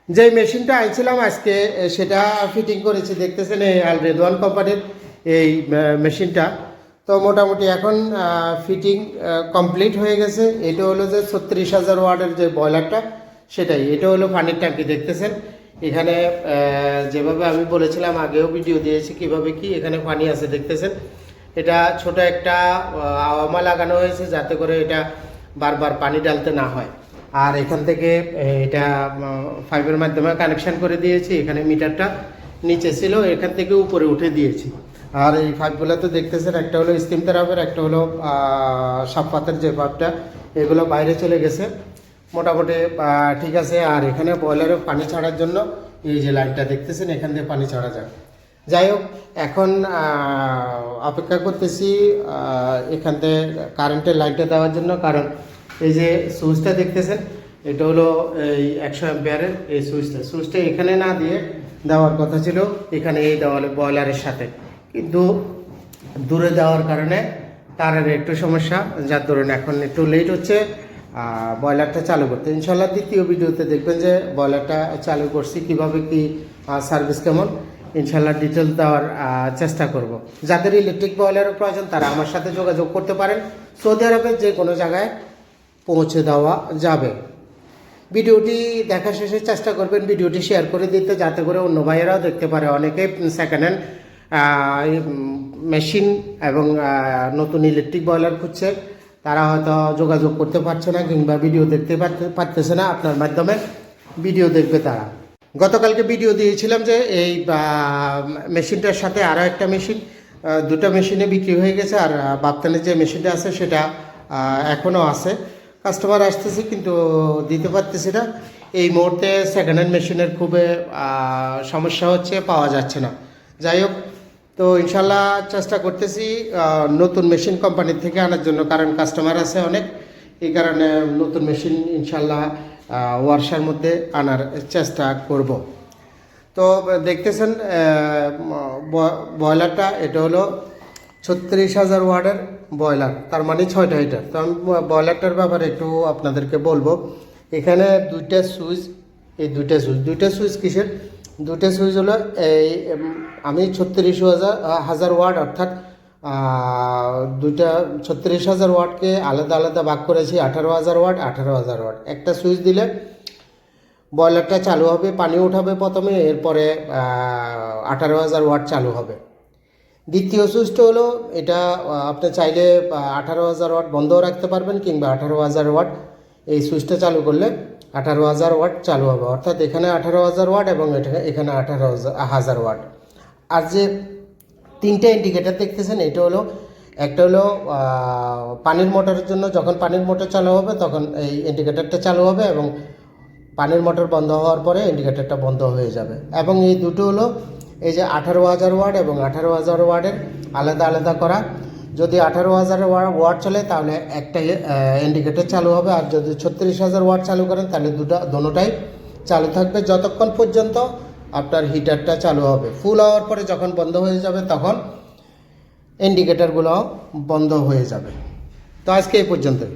যে মেশিনটা আনছিলাম আজকে সেটা ফিটিং করেছি, দেখতেছেন এই আল রেদওয়ান কোম্পানির এই মেশিনটা। তো মোটামুটি এখন ফিটিং কমপ্লিট হয়ে গেছে। এটা হলো যে 36,000 ওয়াটের যে বয়লারটা, সেটাই। এটা হলো পানির ট্যাঙ্কি, দেখতেছেন এখানে যেভাবে আমি বলেছিলাম, আগেও ভিডিও দিয়েছি কিভাবে কি এখানে পানি আছে, দেখতেছেন। এটা ছোট একটা আওয়ামা লাগানো হয়েছে যাতে করে এটা বারবার পানি ডালতে না হয়। আর এখান থেকে এটা পাইপের মাধ্যমে কানেকশন করে দিয়েছি। এখানে মিটারটা নিচে ছিল, এখান থেকে উপরে উঠে দিয়েছি। আর এই পাইপগুলো তো দেখতেছেন, একটা হলো স্টিম তেরাপের, একটা হলো সাপ পাতের যে পাইপটা, এগুলো বাইরে চলে গেছে। মোটামুটি ঠিক আছে। আর এখানে বয়লারে পানি ছাড়ার জন্য এই যে লাইনটা দেখতেছেন, এখান দিয়ে পানি ছাড়া যায়। যাই হোক, এখন অপেক্ষা করতেছি এখান থেকে কারেন্টের লাইনটা দেওয়ার জন্য। কারণ এই যে সুইচটা দেখতেছেন, এটা হলো এই 100 অ্যাম্পিয়ারের এই সুইচটা এখানে না দিয়ে দেওয়ার কথা ছিল এখানে এই দেওয়ালে বয়লারের সাথে, কিন্তু দূরে দেওয়ার কারণে তারের একটু সমস্যা, যার ধরুন এখন একটু লেট হচ্ছে বয়লারটা চালু করতে। ইনশাল্লাহ দ্বিতীয় ভিডিওতে দেখবেন যে বয়লারটা চালু করছি, কিভাবে কি সার্ভিস কেমন, ইনশাল্লাহ ডিটেল দেওয়ার চেষ্টা করব। যাদের ইলেকট্রিক বয়লারের প্রয়োজন তারা আমার সাথে যোগাযোগ করতে পারেন। সৌদি আরবের যে কোনো জায়গায় পৌঁছে দেওয়া যাবে। ভিডিওটি দেখা শেষে চেষ্টা করবেন ভিডিওটি শেয়ার করে দিতে, যাতে করে অন্য ভাইয়েরাও দেখতে পারে। অনেকে সেকেন্ড হ্যান্ড মেশিন এবং নতুন ইলেকট্রিক বয়লার খুঁজছে, তারা হয়তো যোগাযোগ করতে পারছে না কিংবা ভিডিও দেখতে পারতেছে না, আপনার মাধ্যমে ভিডিও দেখবে তারা। গতকালকে ভিডিও দিয়েছিলাম যে এই মেশিনটার সাথে আরও একটা মেশিন, দুটো মেশিনে বিক্রি হয়ে গেছে। আর বাপতানের যে মেশিনটা আছে সেটা এখনও আছে। কাস্টমার আসতেছে কিন্তু দিতে পারতেছি না। এই মুহূর্তে সেকেন্ড হ্যান্ড মেশিনের খুবই সমস্যা হচ্ছে, পাওয়া যাচ্ছে না। যাই হোক, তো ইনশাল্লাহ চেষ্টা করতেছি নতুন মেশিন কোম্পানির থেকে আনার জন্য, কারণ কাস্টমার আছে অনেক। এই কারণে নতুন মেশিন ইনশাল্লাহ ওয়ার্ষার মধ্যে আনার চেষ্টা করব। তো দেখতেছেন বয়লারটা, এটা হলো 36,000 ওয়াটের বয়লার, তার মানে 6টা হিটার। তো আমি বয়লারটার ব্যাপারে একটু আপনাদেরকে বলবো। এখানে দুইটা সুইচ, এই দুইটা সুইচ কিসের? দুইটা সুইচ হলো এই আমি 36,000 ওয়াট, অর্থাৎ দুইটা 36,000 ওয়াটকে আলাদা আলাদা ভাগ করেছি। 18,000 ওয়াট, 18,000 ওয়াট। একটা সুইচ দিলে বয়লারটা চালু হবে, পানি উঠাবে প্রথমে, এরপরে 18,000 ওয়াট চালু হবে। দ্বিতীয় সুইচটা হলো এটা, আপনি চাইলে 18,000 ওয়াট বন্ধও রাখতে পারবেন, কিংবা 18,000 ওয়াট এই সুইচটা চালু করলে 18,000 ওয়াট চালু হবে। অর্থাৎ এখানে 18,000 ওয়াট এবং এখানে 18,000 ওয়াট। আর যে তিনটে ইন্ডিকেটার দেখতেছেন, এটা হলো একটা হলো পানির মোটরের জন্য, যখন পানির মোটর চালু হবে তখন এই ইন্ডিকেটারটা চালু হবে, এবং পানির মোটর বন্ধ হওয়ার পরে ইন্ডিকেটারটা বন্ধ হয়ে যাবে। এবং এই দুটো হলো এই যে 18,000 ওয়াট এবং 18,000 ওয়াটের আলাদা আলাদা করা। যদি 18,000 ওয়াট চলে তাহলে একটা ইন্ডিকেটর চালু হবে, আর যদি 36,000 ওয়াট চালু করেন তাহলে দোনোটাই চালু থাকবে যতক্ষণ পর্যন্ত আপনার হিটারটা চালু হবে। ফুল হওয়ার পরে যখন বন্ধ হয়ে যাবে তখন ইন্ডিকেটরগুলো বন্ধ হয়ে যাবে। তো আজকে এই পর্যন্তই।